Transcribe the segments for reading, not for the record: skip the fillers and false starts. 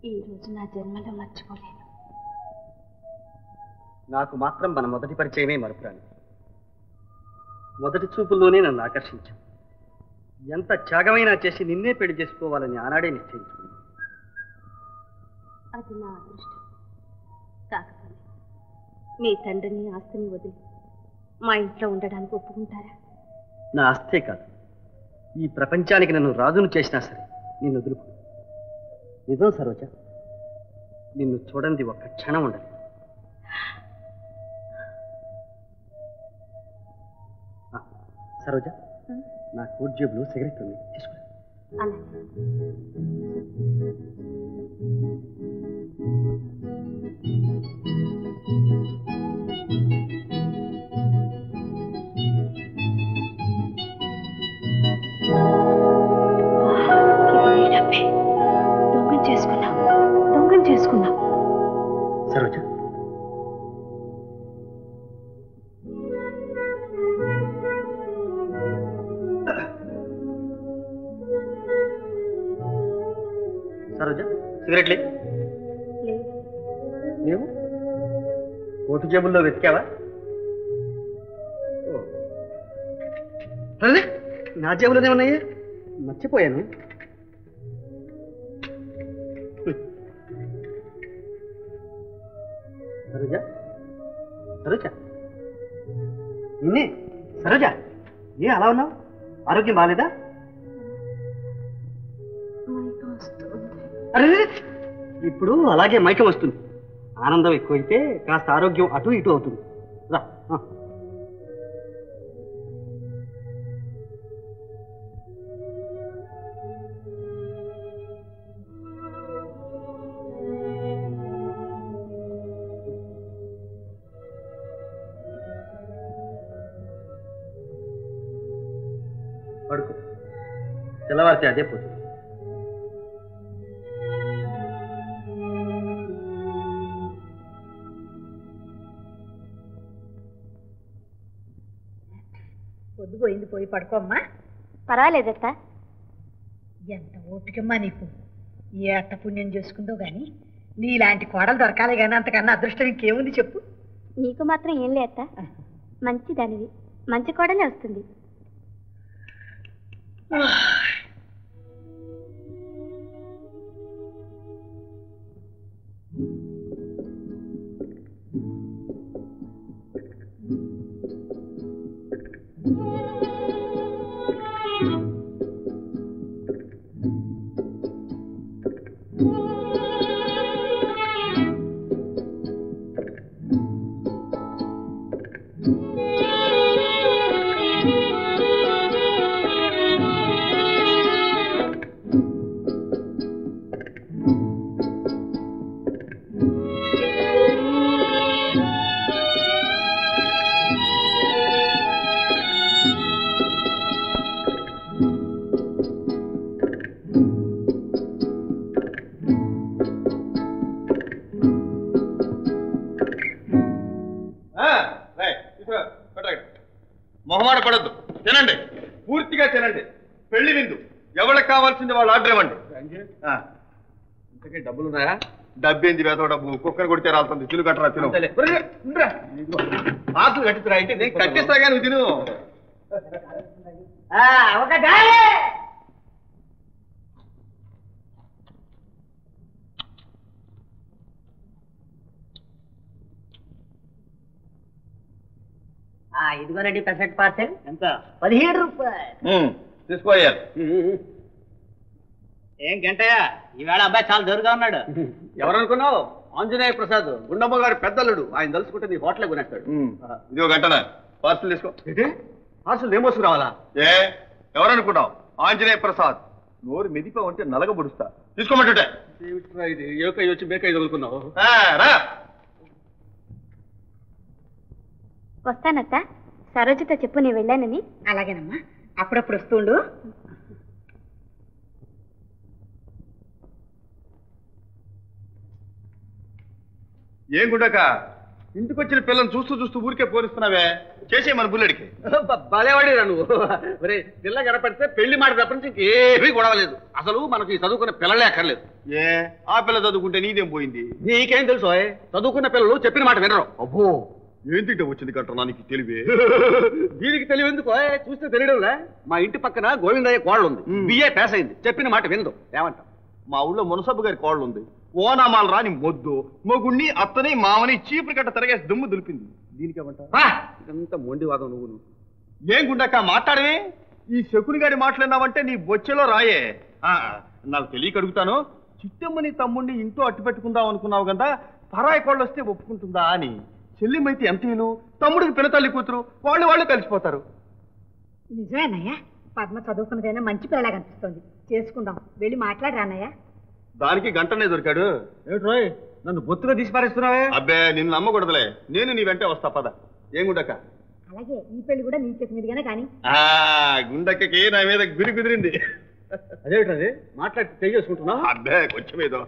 ఈ రోజు నా జన్మలో మర్చిపోలేను. నాకు మాత్రం మన మొదటి పరిచయమే మరుపురాని. మొదటి చూపుల్లోనే నన్ను ఆకర్షించు. ఎంత త్యాగమైనా చేసి నిన్నే పెళ్లి చేసుకోవాలని ఆనాడే నిశ్చయించుకున్నాను. అది నా అదృష్టం. కాకపోతే మీ తండ్రిని ఆస్తిని వదిలి మా ఇంట్లో ఉండడానికి ఒప్పుకుంటారా? నా ఆస్తే కాదు, ఈ ప్రపంచానికి నన్ను రాజును చేసినా సరే నిన్ను వదులుకో. నిజం సరోజ, నిన్ను చూడండి ఒక్క క్షణం ఉండదు. సరోజ, నా కోట్ జేబులో సిగరెట్ ఉంది, తీసుకో. దొంగం చేసుకున్నావు సరోజ. సరోజ, సిగరెట్లే లేవు. కోటు జేబుల్లో వెతికావా? అదే నా జేబులోనే ఉన్నాయే, మర్చిపోయాను. సరోజ, సరోజ, నిన్నే. సరోజ, ఏ అలా ఉన్నావు? ఆరోగ్యం బాగాలేదా? అరే, ఇప్పుడు అలాగే మైకం వస్తుంది. ఆనందం ఎక్కువైతే కాస్త ఆరోగ్యం అటు ఇటు అవుతుంది. రా. పడుకో, తెల్లవారితే అదే పోతుంది. పొద్దుపోయింది, పోయి పడుకోమ్మా. పర్వాలేదత్త. ఎంత ఓపికమ్మా నీకు. ఏ అత్త పుణ్యం చేసుకుందో గాని నీలాంటి కోడలు దొరకాలి కానీ అంతకన్నా అదృష్టం ఇంకేముంది చెప్పు. నీకు మాత్రం ఏం లే అత్త, మంచి దానివి, మంచి కోడలే వస్తుంది. మొహమాట పడద్దు, తినండి, పూర్తిగా తినండి. పెళ్లి విందు ఎవరికి కావాల్సింది వాళ్ళు ఆర్డర్ ఇవ్వండి. ఇంతకీ డబ్బులున్నాయా? డబ్బేంది వేదో డబ్బు, కుక్కర్ కొడితే రాలుతుంది. తిను కట్టరా, తిను. ఆకులు కట్టిరా అంటే నేను కట్టిస్తాగా, నువ్వు తిను. ఇదిగోనండి పెసెట్ పార్సెల్. ఎంత? 17 రూపాయలు. తీసుకోయ్యారు. ఏం గంటయ్య, ఈవేళ అబ్బాయి చాలా జోరుగా ఉన్నాడు. ఎవరనుకున్నావు? ఆంజనేయ ప్రసాద్, గుండమ్మ గారి పెద్దల్లుడు. ఆయన తలుచుకుంటే నీ హోటలే కొనేస్తాడు. ఇదిగో గంటనా, పార్సల్ తీసుకో. పార్సల్ ఏం మోసుకు రావాలా? ఏ ఎవరనుకున్నావు? ఆంజనేయ ప్రసాద్. నోరు మెదిపా ఉంటే నలగబడుస్తా. తీసుకోమంటుంటే ఇది ఏకై వచ్చి బేకై తగులుకున్నావు. రా. వస్తానత్త. సరోజతో చెప్పు నేను వెళ్ళానని. అలాగేనమ్మా, అప్పుడప్పుడు వస్తుండు. ఏం గుండక ఇంటికి వచ్చిన పిల్లల్ని చూస్తూ చూస్తూ ఊరికే పోలిస్తున్నావే చేసే మన బుల్లెడికి. భలేవాడిరా నువ్వు. ఒరే పిల్ల కనపడితే పెళ్లి మాట తప్ప నుంచి ఇంకేమీ గొడవలేదు. అసలు మనకి చదువుకున్న పిల్లలే అక్కర్లేదు. ఏ ఆ పిల్ల చదువుకుంటే నీదేం పోయింది? నీకేం తెలుసు చదువుకున్న పిల్లలు చెప్పిన మాట వినరు. అబ్బో ఏం తింటే వచ్చింది కట్టరా నీకు తెలివే? దీనికి తెలివెందుకు చూస్తే తెలియడంలే. మా ఇంటి పక్కన గోవిందయ్య కోళ్ళు ఉంది, బిఏ పాస్ అయింది, చెప్పిన మాట వినదు. ఏమంటావు? మా ఊళ్ళో మునసబ్బు గారి కోళ్ళు ఉంది, ఓనామాలు రాని మొద్దు మొగుణ్ణి అత్తని మామని చీపురు కట్ట తిరగేసి దుమ్ము దులిపింది. దీనికేమంటా? ఇదంతా మొండివాదం. నువ్వు ఏం గుండక్క మాట్లాడవే? ఈ శకుని గారి మాట్లాడినావంటే నీ బొచ్చెలో రాయే. నాకు తెలియక అడుగుతాను, చిట్టమ్మని తమ్ముడిని ఇంట్లో అట్టు పెట్టుకుందాం అనుకున్నావు కదా, పరాయి కోళ్ళు వస్తే ఒప్పుకుంటుందా అని. చెల్లిమైతే ఎంతీలు, తమ్ముడికి పినతల్లి కూతురు, వాళ్ళు కలిసిపోతారు. నిజమేనయ్యా, పద్మ చదువుకున్నదైనా మంచి పిల్లలాగా అనిపిస్తుంది. చేసుకుందాం, వెళ్ళి మాట్లాడరానయ్యా. దానికి గంటనే దొరికాడు. ఏట్రోయ్ నన్ను బొత్తుగా తీసి పారేస్తున్నావే? అబ్బే నిన్ను నమ్మకూడదులే, నేను నీ వెంటే వస్తా పద. ఏం గుండక్క? అలాగే ఈ పెళ్లి కూడా నీ చేతి మీదుగానే కానీ. గుండక్కకి నా మీద గురి కుదిరింది. అదేమిటది మాట్లాడి తెలియజేసుకుంటున్నా? అబ్బే కొంచెం ఏదో.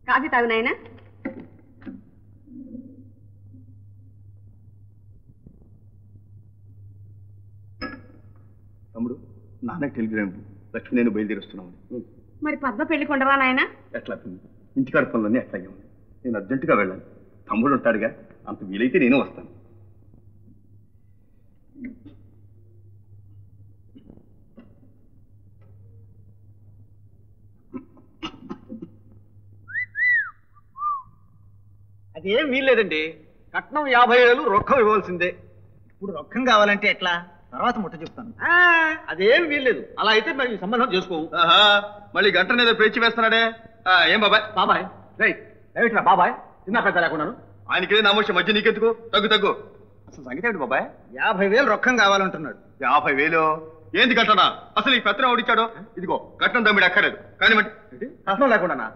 కాఫీ తాగు నాయనా. తమ్ముడు నాన్నకి టెలిగ్రామ్, లక్ష్మి నేను బయలుదేరుస్తున్నాను. మరి పద్మ పెళ్లి కొండవా నాయనా? ఎట్లా ఇంటికాడ పనులన్నీ అట్లాగే ఉంది. నేను అర్జెంటుగా వెళ్ళాను. తమ్ముడు ఉంటాడుగా, అంత వీలైతే నేను వస్తాను. అదేం వీల్లేదండి. కట్నం 50,000 రొక్కం ఇవ్వాల్సిందే. ఇప్పుడు రొక్కం కావాలంటే ఎట్లా? తర్వాత ముట్ట చెప్తాను. అదేం వీల్లేదు. అలా అయితే మరి సంబంధం చేసుకోవు. మళ్ళీ గంట మీద పేచి వేస్తున్నాడే. ఏం బాబాయ్? బాబాయ్ రైట్రా బాబాయ్, చిన్న పెద్ద లేకున్నాను. ఆయనకే నమోష మధ్య నీకెందుకు? తగ్గు. అసలు సంగతి ఏమిటి బాబాయ్? 50,000 రొక్కం కావాలంటున్నాడు. 50,000 ఏంది కట్టనా? అసలు ఈ పత్రం ఓడిచ్చాడు? ఇదిగో కట్నం తమ్మిడి అక్కర్లేదు కానీ కట్నం లేకుండా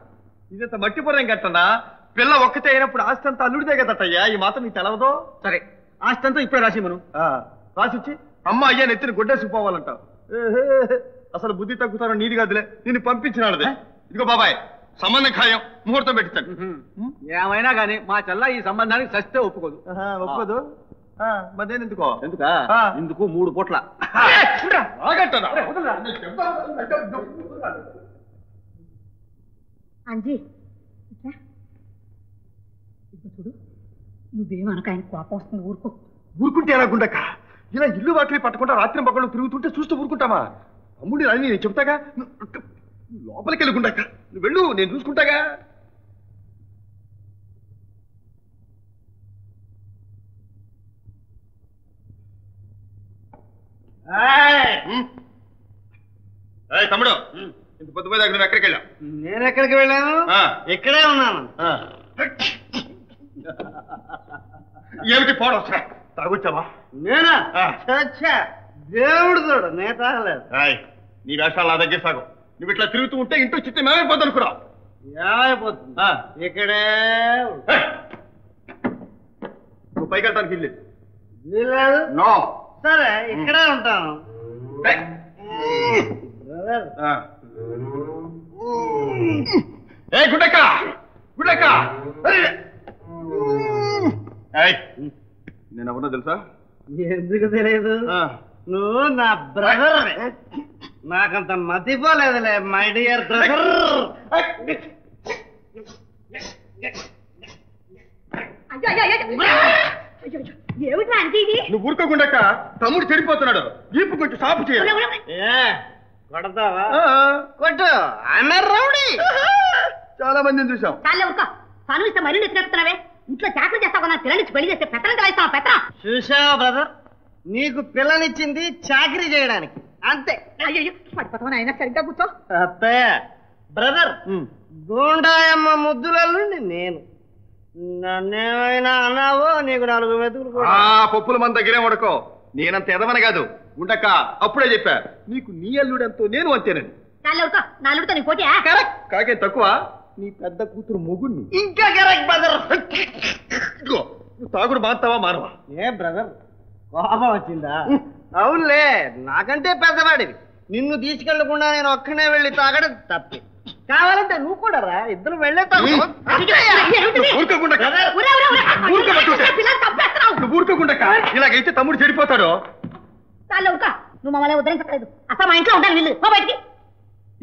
ఇదంత మట్టిపురం కట్టనా? పిల్ల ఒక్కతే అయినప్పుడు ఆస్తి అంతా అల్లుడిదే కదటయ్యా. ఈ మాత్రం నీకు తెలవదో? సరే ఆస్తి అంతా ఇప్పుడే రాసి మనం రాసిచ్చి అమ్మ అయ్యా నెత్తిన గుడ్డేసిపోవాలంటావు. అసలు బుద్ధి తగ్గుతారో నీది కాదులే, నిన్ను పంపించినాడదే. ఇదిగో బాబాయ్ సంబంధం ఖాయం, ముహూర్తం పెట్టించండి. ఏమైనా కానీ మా చెల్ల ఈ సంబంధానికి సస్తే ఒప్పుకోదు. ఒప్పుకోదు? మధ్యాహ్నం ఎందుకా? ఇందుకు 3 పూట్ల. అంజీ చూడు, నువ్వేమనక ఆయన కోపం వస్తుంది. ఊరుకుంటే ఎలా గుండక్క? ఇలా ఇల్లు వాటిని పట్టకుండా రాత్రి పక్కన తిరుగుతుంటే చూస్తూ ఊరుకుంటామా? తమ్ముడి అని నేను చెప్తాగా. లోపలికి వెళ్ళి గుండక్క, నువ్వు వెళ్ళు, నేను చూసుకుంటాగా. తమ్ముడు ఇంత పొద్దు పోయి దగ్గర ఎక్కడికి వెళ్ళావు? నేను ఎక్కడికి వెళ్ళాను? ఇక్కడే ఉన్నాను. ఏమిటి పోవడం? తాగొచ్చావా? నేనా? దేవుడు చూడు, నేను తాగలేదు. నీ వేషాలు నా దగ్గర సాగు. నువ్వు ఇట్లా తిరుగుతూ ఉంటే ఇంట్లో చిత్త మేమైపోద్దు అనుకున్నావు. ఏమైపోతుంది? ఇక్కడే నువ్వు పైకి వెళ్ళడానికి ఇల్లేదు. వీల్లేదు. నో. సరే ఇక్కడే ఉంటాను. ఏ గుండక్క, గుండక్క, నేను ఎవరన్నా తెలుసా? ఎందుకు తెలియదు? నువ్వు నా బ్రదర్. నాకంత మతిపోలేదులే మై డియర్ బ్రదర్. ఏమిట్రా అంటే ఇది? నువ్వు ఊరుకోకుండాక తమ్ముడు చెడిపోతున్నాడు. ఈపు కొంచెం సాపు చేయాలి. కొడతావా? కొట్టు. రౌడీ చాలా మందిని చూసాం. చాలే ఊరుకో. పనులు ఇస్తే మరీ నెత్తినెక్కుతున్నావే. ఇంట్లో చాకరీ చేస్తావు కదా, పిల్లనిచ్చి పెళ్లి చేస్తే పెత్తనం చలాయిస్తావా? పెత్తనం చూసావా బ్రదర్, నీకు పిల్లనిచ్చింది చాకరీ చేయడానికి అంతే. అయ్యో పడిపోతామని అయినా సరిగ్గా కూర్చో. అత్తయ్య బ్రదర్, గూండాయమ్మ ముద్దులల్లుండి నేను. నన్నేమైనా అన్నావో నీకు 4 మెతుకులు. పప్పుల మన దగ్గరే ఉడకో. నేనంత ఎదవని కాదు ఉండక. అప్పుడే చెప్పా నీకు నీ అల్లుడంతో నేను అంతేనని. నాలుగుతో నీ పోటీ కరెక్ట్ కాకే తక్కువ నీ పెద్ద కూతురు మొగుణ్ణి ఇంకా కరెక్ట్ బ్రదర్. ఇదిగో, నువ్వు తాగుడు మాత్తావా మానవా? ఏ బ్రదర్ కోపం వచ్చిందా? అవునులే, నాకంటే పెద్దవాడివి. నిన్ను తీసుకెళ్లకుండా నేను ఒక్కనే వెళ్ళి తాగడం తప్పే. కావాలంటే నువ్వు కూడా రా, ఇద్దరు వెళ్ళే ఊరుకోకుండా ఇలాగైతే తమ్ముడు చెడిపోతాడు. నువ్వు మమ్మల్ని ఉద్ధరించలేదు. అసలు మా ఇంట్లో ఉంటాను వీళ్ళు బయటికి.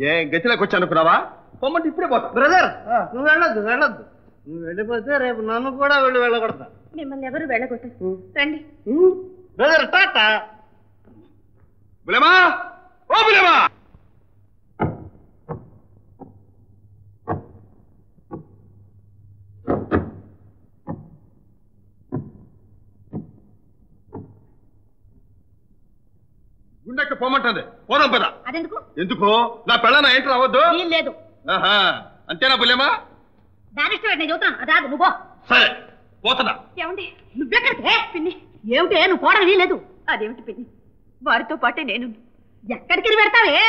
ఏ గతిలోకి వచ్చి అనుకున్నావా? పొమ్మంటే ఇప్పుడే పోతా. బ్రదర్ నువ్వు వెళ్ళొద్దు. నువ్వు వెళ్ళిపోతే రేపు నన్ను కూడా వెళ్ళగొడతా. మిమ్మల్ని ఎవరు వెళ్ళగొట్టరు. రండి బ్రదర్ టాటా. బులేమా, ఓ బులేమా. గుండెక్క పొమ్మంటుంది. పోదాం పద. అదెందుకు? ఎందుకు? నా పెళ్ళ ఏంటి రావద్దు? లేదు. ఆహా, అంతేనా బులేమా? దాని ఇష్టం నేను చూస్తున్నాను. అదాదు నువ్వు పో. సరే పోతున్నా. ఏమండి? నువ్వెక్కడికి పిన్ని? ఏమిటి నువ్వు పోవడం వీలేదు. అదేమిటి పిన్ని, వారితో పాటే నేను. ఎక్కడికి పెడతావే?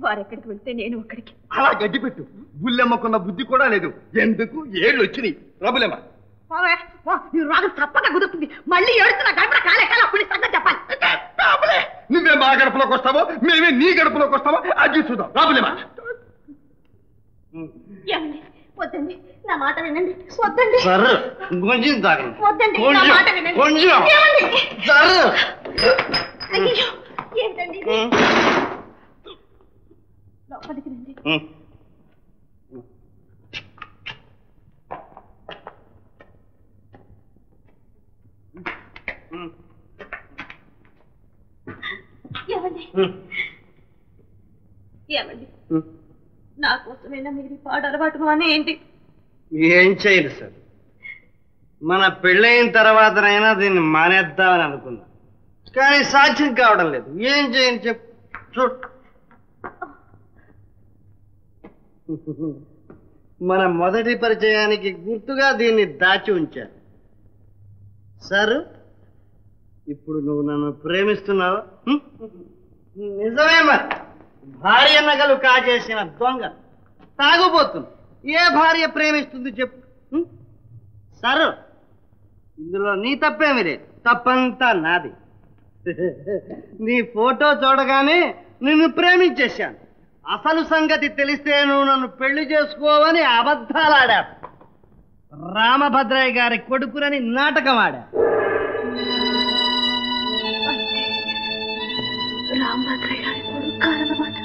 వారెక్కడికి వెళ్తే నేను అక్కడికి. అలా గడ్డి పెట్టు. బుల్లెమ్మకున్న బుద్ధి కూడా లేదు. ఎందుకు ఏళ్ళు వచ్చినాయి? రబులేమా పోవే పో. నీ రాగం తప్పక కుదురుతుంది. మళ్ళీ ఏడుస్తున్నా గడప కాలేకాల అప్పుడు సంగతి చెప్పాలి. నువ్వే మా గడపలోకి వస్తావో మేమే నీ గడపలోకి వస్తావో అది చూద్దాం. రాబులేమా ఏమండి? వద్దండి, నా మాట వినండి. వద్దండి సర్ కొంచెం తాగండి. వద్దండి, నా మాట వినండి. కొంచెం ఏమండి? సర్. అయ్యో, ఏంటండి ఇది? లోపలికి రండి. ఏమండి? ఏమండి? నా కోసమైనా మీరు పాడు అలవాటు అని ఏంటి? ఏం చేయదు సార్, మన పెళ్ళైన తర్వాతనైనా దీన్ని మానేద్దామని అనుకున్నా, కానీ సాధ్యం కావడం లేదు. ఏం చేయని చెప్పు. చూడు, మన మొదటి పరిచయానికి గుర్తుగా దీన్ని దాచి ఉంచాను. సార్, ఇప్పుడు నువ్వు నన్ను ప్రేమిస్తున్నావా? నిజమే. మరి భార్య నగలు కాజేసిన దొంగ తాగుబోతుంది ఏ భార్య ప్రేమిస్తుంది చెప్పు? సార్, ఇందులో నీ తప్పేమి లేదు, తప్పంతా నాది. నీ ఫోటో చూడగానే నిన్ను ప్రేమించేశాను. అసలు సంగతి తెలిస్తే నువ్వు నన్ను పెళ్లి చేసుకోవని అబద్ధాలాడా. రామభద్రయ్య గారి కొడుకునని నాటకం ఆడా. రామభద్రయ్య గారి కొడుకు కాదన్నమాట.